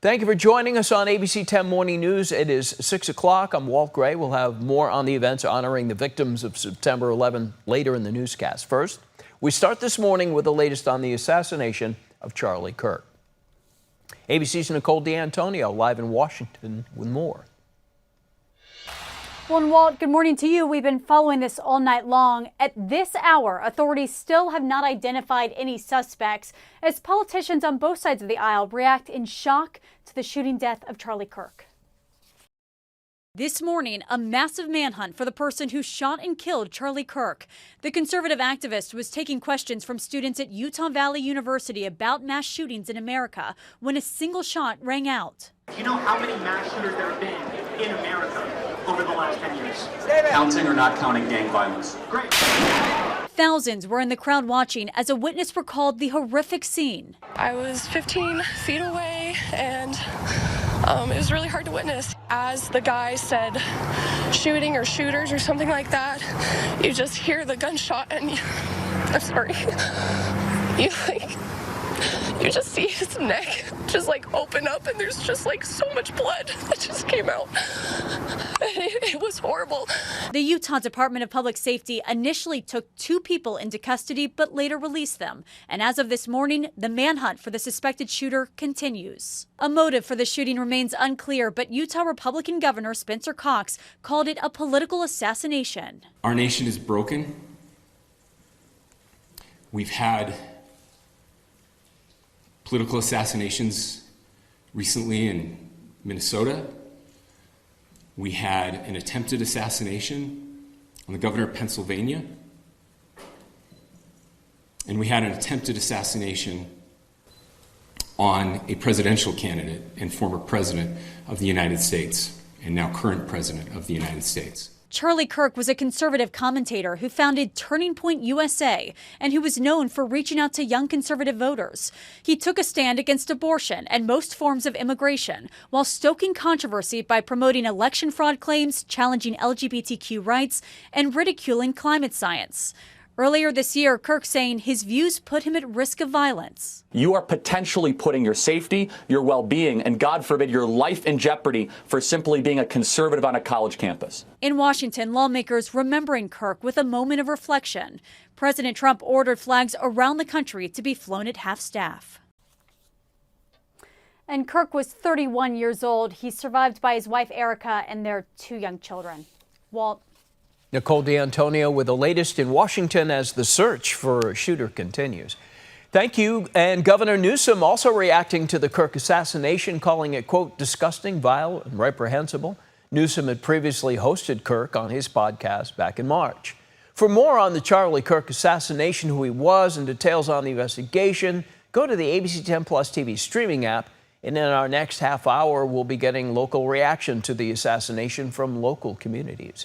Thank you for joining us on ABC 10 Morning News. It is 6 o'clock. I'm Walt Gray. We'll have more on the events honoring the victims of September 11 later in the newscast. First, we start this morning with the latest on the assassination of Charlie Kirk. ABC's Nicole D'Antonio live in Washington with more. Well, and Walt, good morning to you. We've been following this all night long. At this hour, authorities still have not identified any suspects as politicians on both sides of the aisle react in shock to the shooting death of Charlie Kirk. This morning, a massive manhunt for the person who shot and killed Charlie Kirk. The conservative activist was taking questions from students at Utah Valley University about mass shootings in America when a single shot rang out. Do you know how many mass shooters there have been in America over the last 10 years? Counting or not counting gang violence? Great. Thousands were in the crowd watching as a witness recalled the horrific scene. I was 15 feet away and it was really hard to witness. As the guy said shooting or shooters or something like that, you just hear the gunshot and I'm sorry, you just see his neck just like open up and there's just like so much blood that just came out. It was horrible. The Utah Department of Public Safety initially took 2 people into custody but later released them. And as of this morning, the manhunt for the suspected shooter continues. A motive for the shooting remains unclear, but Utah Republican Governor Spencer Cox called it a political assassination. Our nation is broken. We've had political assassinations recently in Minnesota. We had an attempted assassination on the governor of Pennsylvania. And we had an attempted assassination on a presidential candidate and former president of the United States, and now current president of the United States. Charlie Kirk was a conservative commentator who founded Turning Point USA and who was known for reaching out to young conservative voters. He took a stand against abortion and most forms of immigration while stoking controversy by promoting election fraud claims, challenging LGBTQ rights, and ridiculing climate science. Earlier this year, Kirk saying his views put him at risk of violence. You are potentially putting your safety, your well-being, and God forbid your life in jeopardy for simply being a conservative on a college campus. In Washington, lawmakers remembering Kirk with a moment of reflection. President Trump ordered flags around the country to be flown at half-staff. And Kirk was 31 years old. He's survived by his wife, Erica, and their 2 young children. Walt. Nicole D'Antonio with the latest in Washington as the search for a shooter continues. Thank you. And Governor Newsom also reacting to the Kirk assassination, calling it, quote, disgusting, vile, and reprehensible. Newsom had previously hosted Kirk on his podcast back in March. For more on the Charlie Kirk assassination, who he was, and details on the investigation, go to the ABC 10 Plus TV streaming app. And in our next half hour, we'll be getting local reaction to the assassination from local communities.